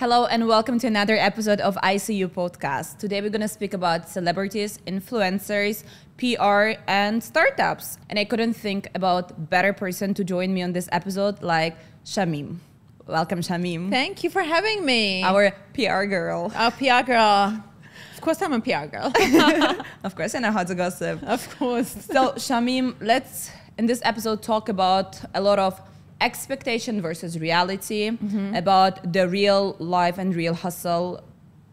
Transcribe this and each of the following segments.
Hello and welcome to another episode of ICU Podcast. Today we're going to speak about celebrities, influencers, PR, and startups. And I couldn't think about a better person to join me on this episode like Shamim. Welcome, Shamim. Thank you for having me. Our PR girl. Our PR girl. Of course I'm a PR girl. Of course, I know how to gossip. Of course. So, Shamim, let's, in this episode, talk about a lot of expectation versus reality, about the real life and real hustle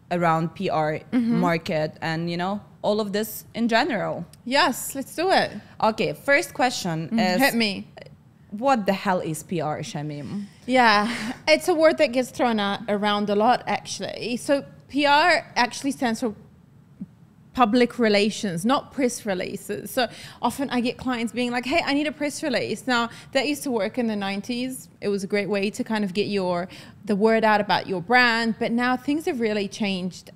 around PR market and, you know, all of this in general. Yes, let's do it. Okay, first question is... Hit me. What the hell is PR, Shamim? Yeah, it's a word that gets thrown around a lot, actually. So PR actually stands for public relations, not press releases. So often I get clients being like, hey, I need a press release. Now, that used to work in the 90s. It was a great way to kind of get the word out about your brand. But now things have really changed.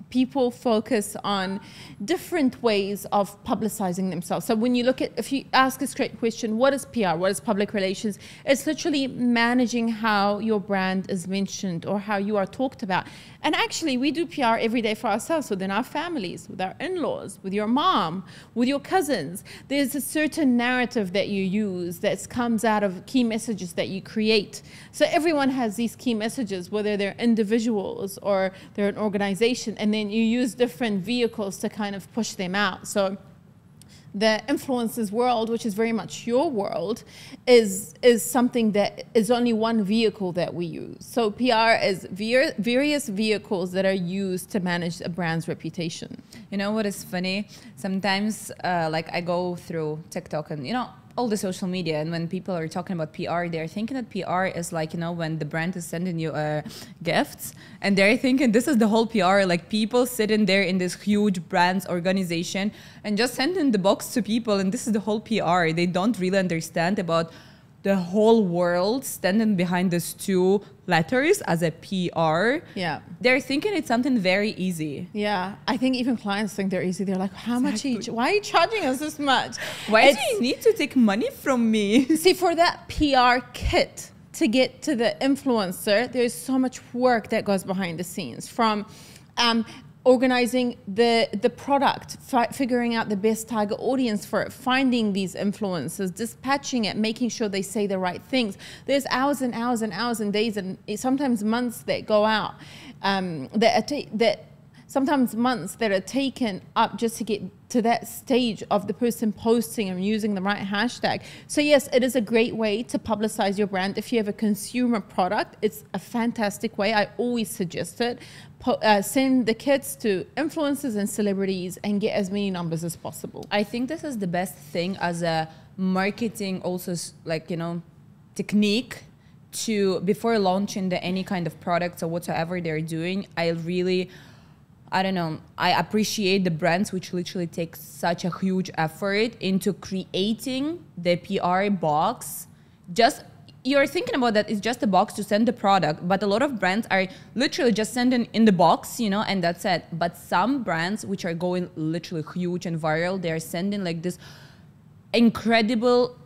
People focus on different ways of publicizing themselves. So when you look at, if you ask a straight question, what is PR? What is public relations? It's literally managing how your brand is mentioned or how you are talked about. And actually, we do PR every day for ourselves, within our families, with our in-laws, with your mom, with your cousins. There's a certain narrative that you use that comes out of key messages that you create. So everyone has these key messages, whether they're individuals or they're an organization, and then you use different vehicles to kind of push them out. So the influencers world, which is very much your world, is something that is only one vehicle that we use. So PR is various vehicles that are used to manage a brand's reputation. You know what is funny? Sometimes like I go through TikTok and, you know, all the social media, and when people are talking about PR, they're thinking that PR is like, you know, when the brand is sending you gifts, and they're thinking this is the whole PR, like people sitting there in this huge brand's organization and just sending the box to people, and this is the whole PR. They don't really understand about the whole world standing behind these two letters as a PR. Yeah. They're thinking it's something very easy. Yeah. I think even clients think they're easy. They're like, how much each? Why are you charging us this much? Why do you need to take money from me? See, for that PR kit to get to the influencer, there's so much work that goes behind the scenes, from organizing the product, figuring out the best target audience for it, finding these influencers, dispatching it, making sure they say the right things. There's hours and hours and hours and days and sometimes months that go out, sometimes months that are taken up just to get to that stage of the person posting and using the right hashtag. So yes, it is a great way to publicize your brand. If you have a consumer product, it's a fantastic way. I always suggest it. Send the kits to influencers and celebrities and get as many numbers as possible. I think this is the best thing as a marketing also, like, you know, technique to, before launching any kind of products or whatever they're doing. I don't know, I appreciate the brands which literally take such a huge effort into creating the PR box. Just, you're thinking about that, it's just a box to send the product, but a lot of brands are literally just sending in the box, you know, and that's it. But some brands which are going literally huge and viral, they're sending like this incredible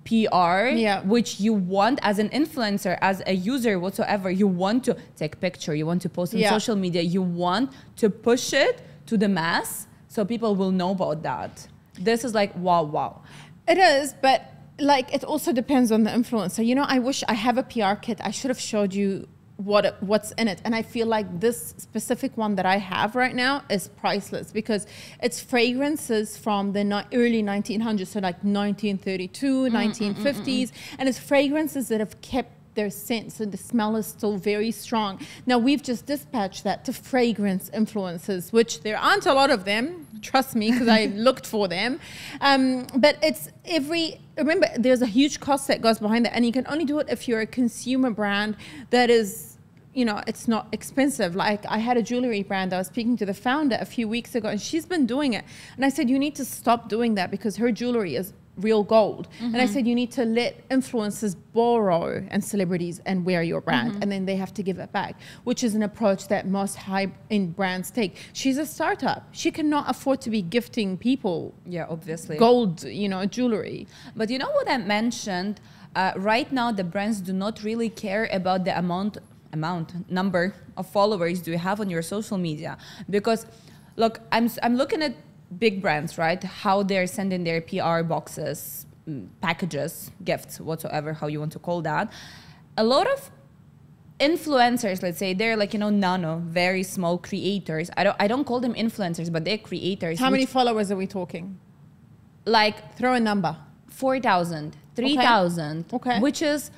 PR, which you want as an influencer, as a user whatsoever, you want to take picture, you want to post on social media, you want to push it to the mass so people will know about that. This is like, wow. It is, but like it also depends on the influencer. You know, I wish I have a PR kit. I should have showed you what's in it, and I feel like this specific one that I have right now is priceless because it's fragrances from the early 1900s, so like 1932, 1950s, and it's fragrances that have kept their scent, so the smell is still very strong. Now we've just dispatched that to fragrance influencers, which there aren't a lot of them, trust me, because I looked for them, but it's remember, there's a huge cost that goes behind that, and you can only do it if you're a consumer brand that is, you know, it's not expensive. Like I had a jewelry brand, I was speaking to the founder a few weeks ago, and she's been doing it, and I said, you need to stop doing that because her jewelry is real gold. And I said, you need to let influencers borrow and celebrities and wear your brand, and then they have to give it back, which is an approach that most high-end brands take. She's a startup. She cannot afford to be gifting people, obviously, gold, you know, jewelry. But you know what I mentioned? Right now, the brands do not really care about the amount number of followers do you have on your social media? Because look, I'm looking at big brands, right? How they're sending their PR boxes, packages, gifts, whatsoever, how you want to call that. A lot of influencers, let's say, they're like, nano, very small creators. I don't call them influencers, but they're creators. How many followers are we talking? Like, throw a number. 4,000, 3,000, Okay. Which is,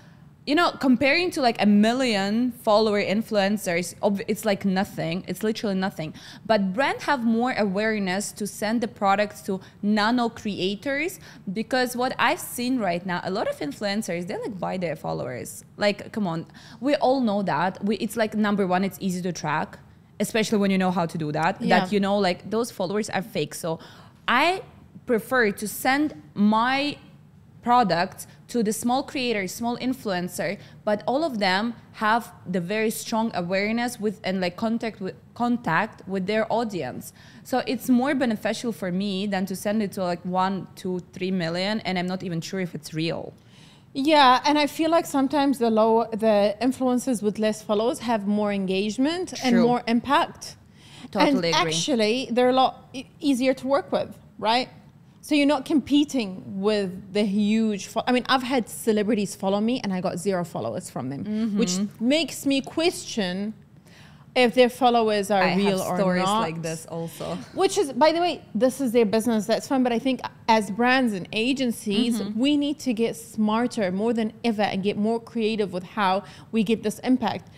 comparing to like 1 million follower influencers, it's like nothing. It's literally nothing. But brands have more awareness to send the products to nano creators, because what I've seen right now, a lot of influencers, they like buy their followers. Like, come on, we all know that. It's like, number one, it's easy to track, especially when you know how to do that. Yeah. That like those followers are fake. So I prefer to send my products to the small creator, small influencer, but all of them have the very strong awareness with and like contact with their audience. So it's more beneficial for me than to send it to like 1, 2, 3 million, and I'm not even sure if it's real. Yeah, and I feel like sometimes the influencers with less followers have more engagement and True. more impact. Totally and agree. Actually, they're a lot easier to work with, right? So you're not competing with the huge... I've had celebrities follow me and I got 0 followers from them, which makes me question if their followers are real or not. I have stories like this also. Which is, by the way, this is their business, that's fine. But I think as brands and agencies, we need to get smarter more than ever and get more creative with how we get this impact.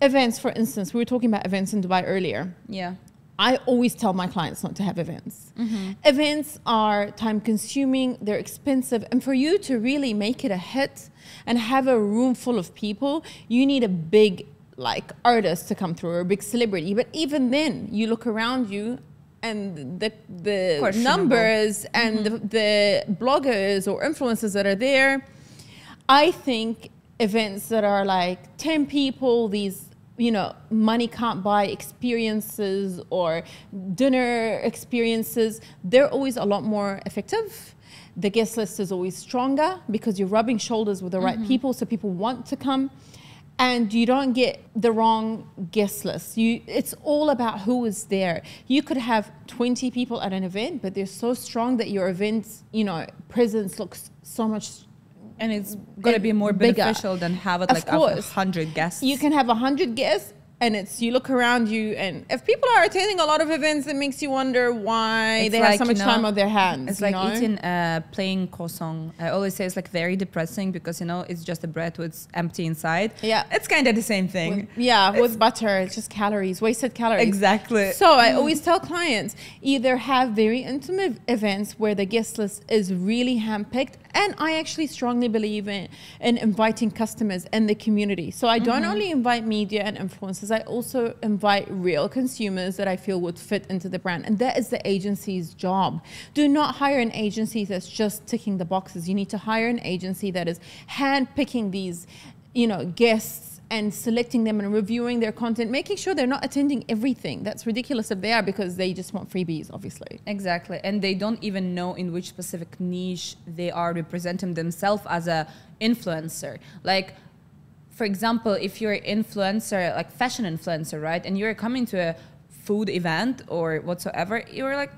Events, for instance, we were talking about events in Dubai earlier. Yeah. I always tell my clients not to have events. Events are time consuming, they're expensive. And for you to really make it a hit and have a room full of people, you need a big artist to come through, or a big celebrity. But even then, you look around you and the numbers and the bloggers or influencers that are there. I think events that are like 10 people, these money can't buy experiences or dinner experiences, they're always a lot more effective. The guest list is always stronger because you're rubbing shoulders with the right people, so people want to come. And you don't get the wrong guest list. It's all about who is there. You could have 20 people at an event, but they're so strong that your event's presence looks so much. And it's going to be more beneficial than have it like 100 guests. You can have 100 guests, and you look around you, and if people are attending a lot of events, it makes you wonder why they have so much time on their hands. It's like eating plain croissant. I always say it's like very depressing because it's just a bread with empty inside. Yeah, it's kind of the same thing. With butter, it's just calories, wasted calories. Exactly. So I always tell clients, either have very intimate events where the guest list is really handpicked, and I actually strongly believe in inviting customers and the community. So I don't only invite media and influencers, I also invite real consumers that I feel would fit into the brand. And that is the agency's job. Do not hire an agency that's just ticking the boxes. You need to hire an agency that is handpicking these, guests and selecting them and reviewing their content, making sure they're not attending everything. That's ridiculous if they are, because they just want freebies, obviously. Exactly. And they don't even know in which specific niche they are representing themselves as a influencer. Like, for example, if you're an influencer, like fashion influencer, right? And you're coming to a food event or whatsoever, you're like,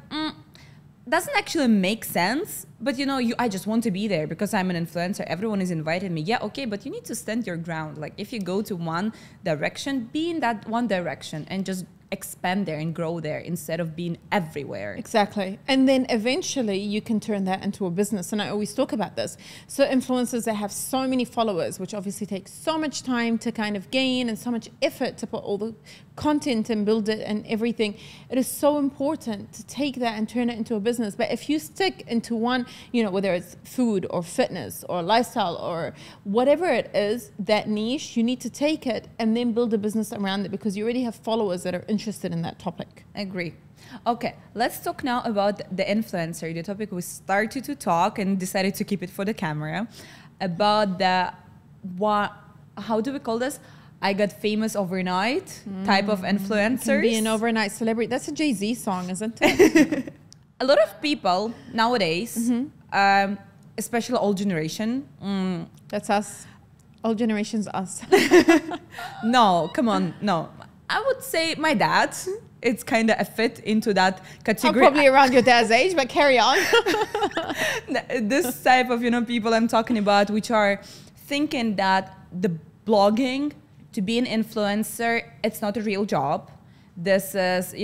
doesn't actually make sense. But I just want to be there because I'm an influencer. Everyone is inviting me. Yeah, okay, but you need to stand your ground. Like, if you go to one direction, be in that one direction and just expand there and grow there instead of being everywhere. Exactly. And then eventually you can turn that into a business. And I always talk about this. So influencers that have so many followers, which obviously takes so much time to kind of gain and so much effort to put all the content and build it and everything, it is so important to take that and turn it into a business. But if you stick into one, whether it's food or fitness or lifestyle or whatever it is, that niche, you need to take it and then build a business around it, because you already have followers that are interested in that topic. Agree. Okay, let's talk now about the influencer, the topic we started to talk and decided to keep it for the camera, about how do we call this? I got famous overnight type of influencers. Can be an overnight celebrity. That's a Jay-Z song, isn't it? A lot of people nowadays, especially old generation, that's us. All generations us. No, come on, no. I would say my dad. It's kind of a fit into that I'm category. probably around your dad's age, but carry on. This type of, people I'm talking about, which are thinking that the blogging, to be an influencer, it's not a real job. This is,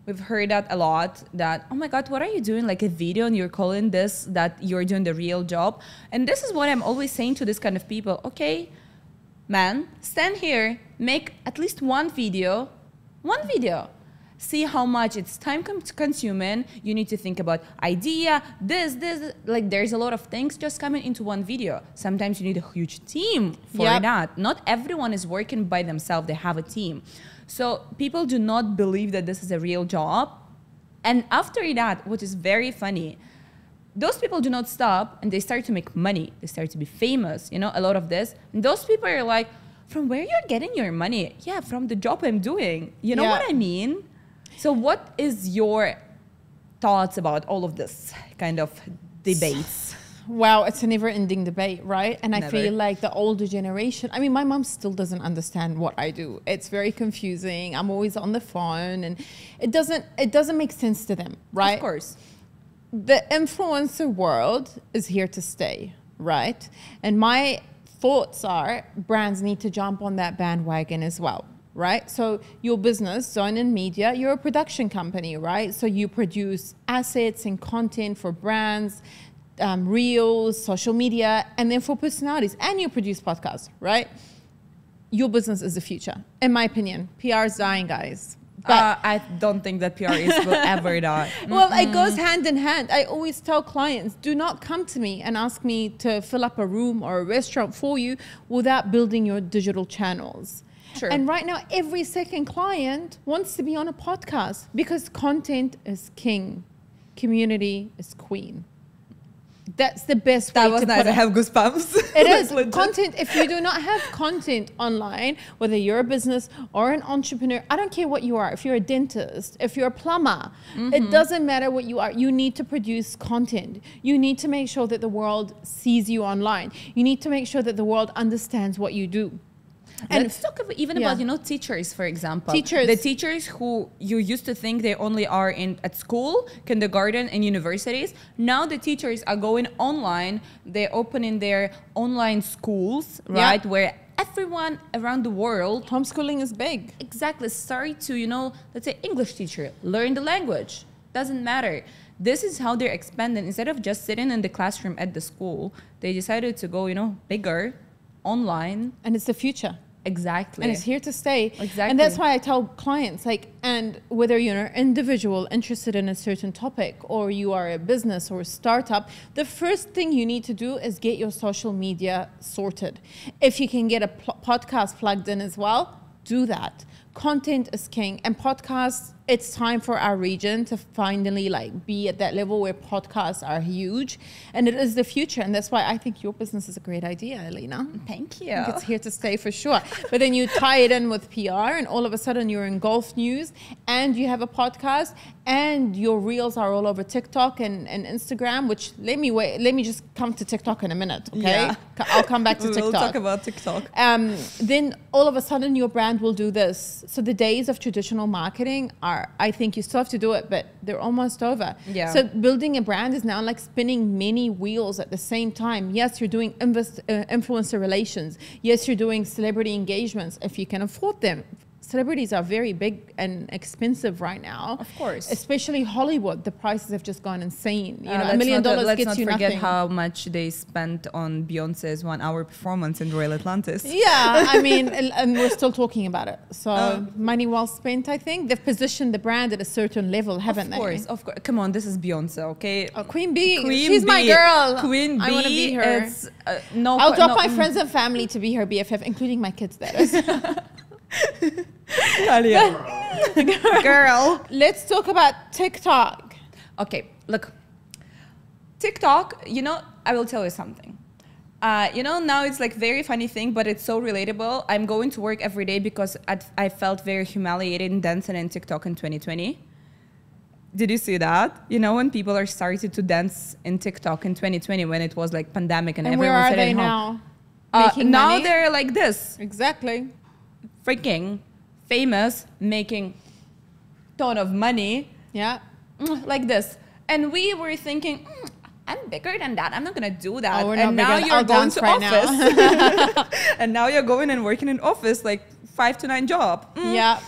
we've heard that a lot, that, oh my God, what are you doing? Like a video and you're calling this that you're doing the real job. And this is what I'm always saying to this kind of people. Okay, man, stand here, make at least one video. See how much it's time consuming. You need to think about idea, this, like there's a lot of things just coming into one video. Sometimes you need a huge team for that. Not everyone is working by themselves, they have a team. So people do not believe that this is a real job. And after that, what is very funny, those people do not stop and they start to make money. They start to be famous, a lot of this. And those people are like, from where you're getting your money? Yeah, from the job I'm doing. You know what I mean? So what is your thoughts about all of this kind of debates? Wow, it's a never-ending debate, right? And Never. I feel like the older generation, I mean, my mom still doesn't understand what I do. It's very confusing. I'm always on the phone and it doesn't make sense to them, right? Of course. The influencer world is here to stay, right? And my thoughts are brands need to jump on that bandwagon as well, right? So your business, Zone in Media, you're a production company, right? So you produce assets and content for brands, reels, social media, and then for personalities, and you produce podcasts, right? Your business is the future, in my opinion. PR is dying, guys. But I don't think that PR will ever die. well, it goes hand in hand. I always tell clients, do not come to me and ask me to fill up a room or a restaurant for you without building your digital channels. Sure. And right now, every second client wants to be on a podcast because content is king, community is queen. That's the best way That was to nice. put I it. have goosebumps. It is Legit. content. If you do not have content online, whether you're a business or an entrepreneur, I don't care what you are. If you're a dentist, if you're a plumber, it doesn't matter what you are. You need to produce content. You need to make sure that the world sees you online. You need to make sure that the world understands what you do. And let's talk even about teachers, for example. The teachers who you used to think they only are at school, kindergarten, and universities. Now the teachers are going online. They're opening their online schools, right, where everyone around the world, homeschooling is big. Exactly. Start to let's say English teacher, learn the language. Doesn't matter. This is how they're expanding. Instead of just sitting in the classroom at the school, they decided to go bigger online. And it's the future. Exactly. And it's here to stay. Exactly. And that's why I tell clients, and whether you're an individual interested in a certain topic or you are a business or a startup, the first thing you need to do is get your social media sorted. If you can get a podcast plugged in as well, do that. Content is king, and podcasts, it's time for our region to finally be at that level where podcasts are huge, and it is the future. And that's why I think your business is a great idea, Elena. Thank you. I think it's here to stay for sure. But then you tie it in with PR, and all of a sudden you're in golf news, and you have a podcast, and your reels are all over TikTok and Instagram. Which let me just come to TikTok in a minute, okay? Yeah. I'll come back to TikTok. We'll talk about TikTok. Then all of a sudden your brand will do this. So the days of traditional marketing are, I think you still have to do it, but they're almost over. Yeah. So building a brand is now like spinning many wheels at the same time. Yes, you're doing influencer relations. Yes, you're doing celebrity engagements if you can afford them. Celebrities are very big and expensive right now. Of course. Especially Hollywood. The prices have just gone insane. $1 million gets you nothing. Let's not forget how much they spent on Beyonce's 1-hour performance in Royal Atlantis. Yeah, I mean, and we're still talking about it. So money well spent, I think. They've positioned the brand at a certain level, haven't they? Of course. Come on, this is Beyonce, okay? Oh, Queen Bee. She's my girl. Queen Bee. I want to be her. It's, I'll drop my friends and family to be her BFF, including my kids, that is. Girl. Let's talk about TikTok. Okay, look. TikTok, I will tell you something. Now it's very funny thing, but it's so relatable. I'm going to work every day because I felt very humiliated dancing in TikTok in 2020. Did you see that? When people are started to dance in TikTok in 2020 when it was pandemic and everyone where are was they at home. now? Making now money. they're like this, Exactly. freaking famous, making ton of money, Yeah. like this. And we were thinking, I'm bigger than that. I'm not gonna do that. Oh, we're and not now bigger. you're I'll going dance to right office. And now you're going and working in office, like 5 to 9 job. Yeah.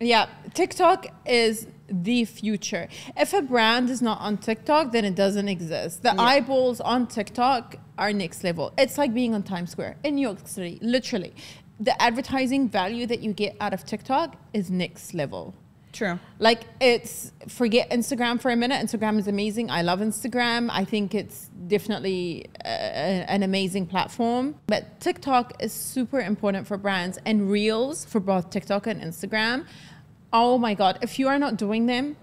Yeah. TikTok is the future. If a brand is not on TikTok, then it doesn't exist. The eyeballs on TikTok are next level. It's like being on Times Square in New York City, literally. The advertising value that you get out of TikTok is next level. True. Like, it's, forget Instagram for a minute. Instagram is amazing. I love Instagram. I think it's definitely an amazing platform. But TikTok is super important for brands, and Reels for both TikTok and Instagram. Oh my God, if you are not doing them,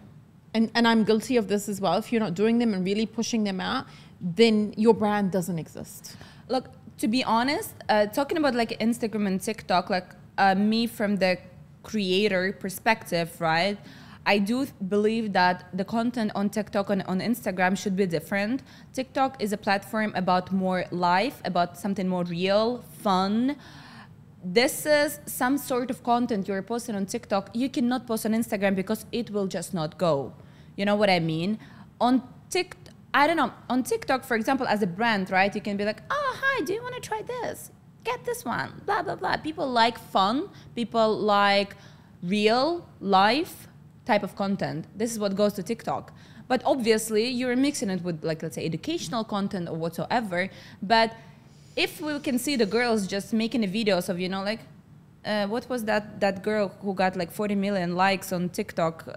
and I'm guilty of this as well, if you're not doing them and really pushing them out, then your brand doesn't exist. Look, to be honest, talking about like Instagram and TikTok, like me from the creator perspective, right? I do believe that the content on TikTok and on Instagram should be different. TikTok is a platform about more life, about something more real, fun. This is some sort of content you're posting on TikTok. You cannot post on Instagram because it will just not go. You know what I mean? On TikTok, I don't know. On TikTok, for example, as a brand, right? You can be like, oh, hi, do you want to try this? Get this one, blah, blah, blah. People like fun. People like real life type of content. This is what goes to TikTok. But obviously, you're mixing it with, like, let's say, educational content or whatsoever. But if we can see the girls just making the videos of, you know, like, what was that girl who got like 40 million likes on TikTok?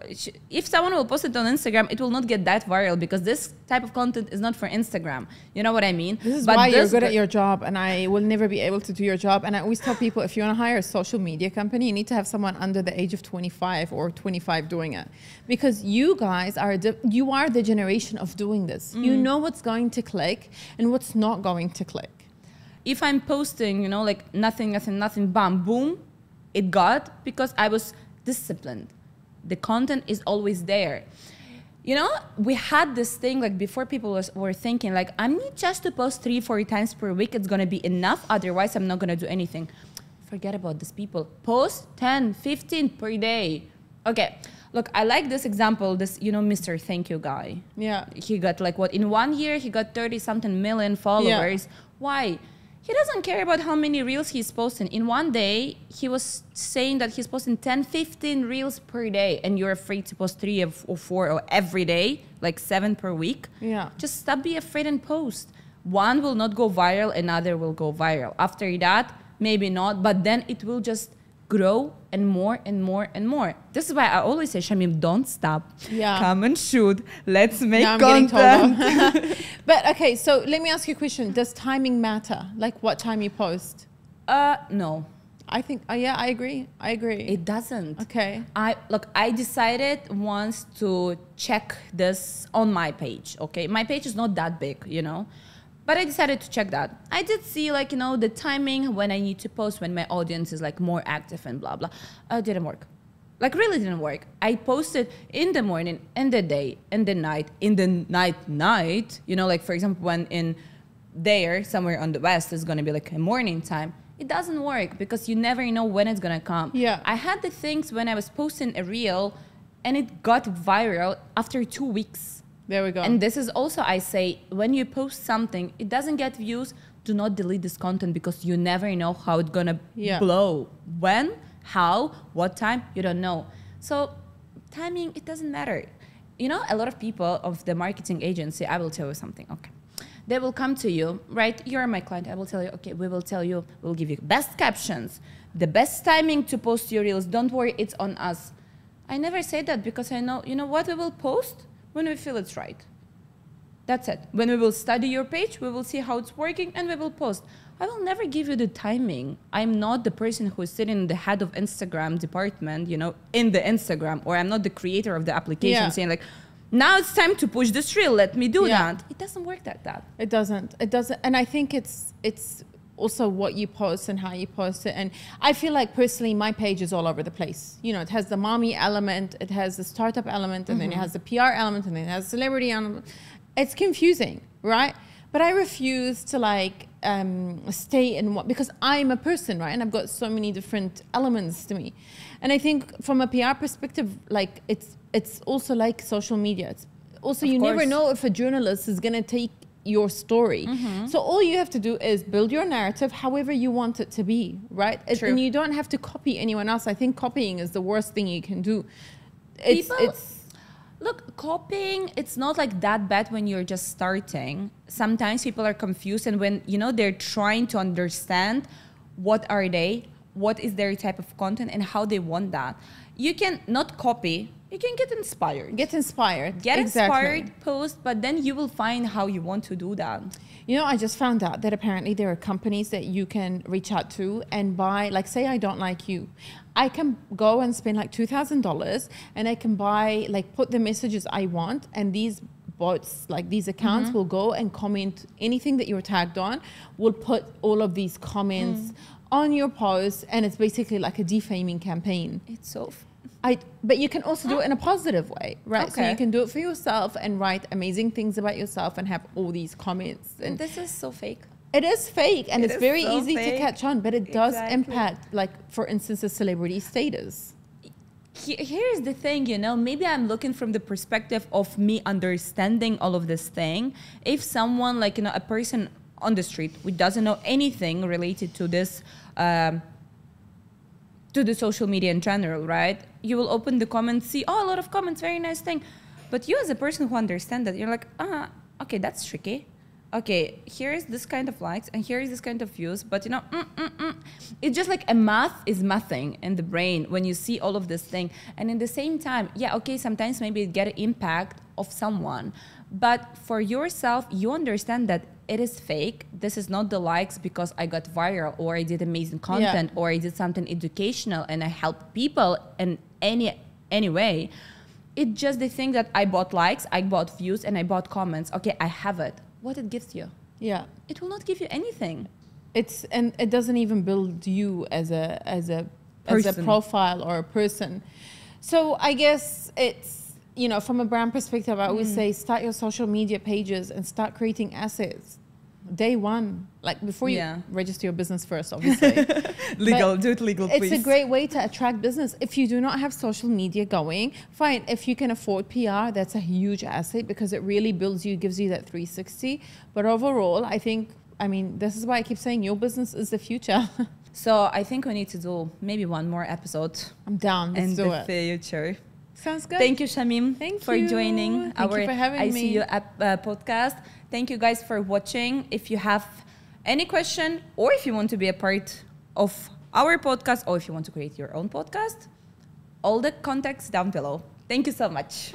If someone will post it on Instagram, it will not get that viral because this type of content is not for Instagram. You know what I mean? This is why you're good at your job, and I will never be able to do your job. And I always tell people, if you want to hire a social media company, you need to have someone under the age of 25 or 25 doing it, because you guys are you are the generation of doing this. You know what's going to click and what's not going to click. If I'm posting, you know, like nothing, bam, boom, it got because I was disciplined. The content is always there. You know, we had this thing like before, people were thinking like, I need just to post 3-4 times per week. It's going to be enough. Otherwise, I'm not going to do anything. Forget about these people. Post 10, 15 per day. Okay. Look, I like this example, this, you know, Mr. Thank You guy. Yeah. He got like what? In 1 year, he got 30-something million followers. Yeah. Why? He doesn't care about how many reels he's posting. In one day, he was saying that he's posting 10, 15 reels per day, and you're afraid to post 3 or 4 or every day, like 7 per week. Yeah. Just stop being afraid and post. One will not go viral, another will go viral. After that, maybe not, but then it will just grow and more and more and more. This is why I always say, Shamim, don't stop. Yeah. Come and shoot. Let's make now I'm content. But okay, so let me ask you a question. Does timing matter? Like what time you post? No. I think, yeah, I agree. It doesn't. Okay. I decided once to check this on my page, okay? My page is not that big, you know? But I decided to check that. I did see, like, you know, the timing when I need to post, when my audience is, like, more active and blah, blah. Didn't work. Like, really didn't work. I posted in the morning, in the day, in the night, you know, like, for example, when in there, somewhere on the West, is going to be, like, a morning time. It doesn't work because you never know when it's going to come. Yeah. I had the things when I was posting a reel, and it got viral after 2 weeks. There we go. And this is also, I say, when you post something, it doesn't get views, do not delete this content because you never know how it's going to blow. When, how, what time, you don't know. So timing, it doesn't matter. You know, a lot of people of the marketing agency, I will tell you something, okay. They will come to you, right? You're my client. I will tell you, okay, we will tell you, we'll give you best captions, the best timing to post your reels. Don't worry, it's on us. I never say that because I know, you know what, we will post when we feel it's right. That's it. When we will study your page, we will see how it's working and we will post. I will never give you the timing. I'm not the person who is sitting in the head of Instagram department, you know, in the Instagram, or I'm not the creator of the application saying like, now it's time to push this reel, let me do that. It doesn't work like that. It doesn't. And I think it's also what you post and how you post it. And I feel like personally, my page is all over the place. You know, it has the mommy element, it has the startup element, and then it has the PR element, and then it has celebrity element. It's confusing, right? But I refuse to like stay in what, because I'm a person, right? And I've got so many different elements to me. And I think from a PR perspective, like it's also like social media. It's also, you never know if a journalist is going to take your story. So all you have to do is build your narrative however you want it to be, right? And you don't have to copy anyone else. I think copying is the worst thing you can do. Look, copying, it's not like that bad when you're just starting. Sometimes people are confused, and when, you know, they're trying to understand what are they, what is their type of content, and how they want that. You can not copy, you can get inspired. Get inspired. Get inspired, post, but then you will find how you want to do that. You know, I just found out that apparently there are companies that you can reach out to and buy, like say I don't like you. I can go and spend like $2,000 and I can buy, like put the messages I want, and these bots, like these accounts will go and comment anything that you're tagged on, will put all of these comments on your post, and it's basically like a defaming campaign. It's so... But you can also do it in a positive way, right? So you can do it for yourself and write amazing things about yourself and have all these comments. And this is so fake. It is fake, and it's very easy to catch on, but it does impact, like, for instance, a celebrity status. Here's the thing, you know, maybe I'm looking from the perspective of me understanding all of this thing. If someone, like, you know, a person on the street who doesn't know anything related to this, to the social media in general, right? You will open the comments, see, oh, a lot of comments, very nice thing. But you as a person who understands that, you're like, okay, that's tricky. Okay, here is this kind of likes and here is this kind of views. But, you know, it's just like a math is mathing in the brain when you see all of this thing. And in the same time, yeah, okay, sometimes maybe it get an impact of someone. But for yourself, you understand that it is fake. This is not the likes because I got viral or I did amazing content or I did something educational and I helped people in any way. It's just the thing that I bought likes, I bought views, and I bought comments. Okay, I have it. What it gives you? Yeah, it will not give you anything. And it doesn't even build you as a profile or a person. So I guess it's, you know, from a brand perspective, I always say start your social media pages and start creating assets. Day one, like before you register your business first, obviously. Do it legal, please. It's a great way to attract business. If you do not have social media going, fine. If you can afford PR, that's a huge asset because it really builds you, gives you that 360. But overall, I think, I mean, this is why I keep saying your business is the future. So I think we need to do maybe one more episode. I'm down. Let's do it. In the future. Sounds good. Thank you, Shamim, for joining our you for having I me. See You podcast. Thank you guys for watching. If you have any question or if you want to be a part of our podcast or if you want to create your own podcast, all the contacts down below. Thank you so much.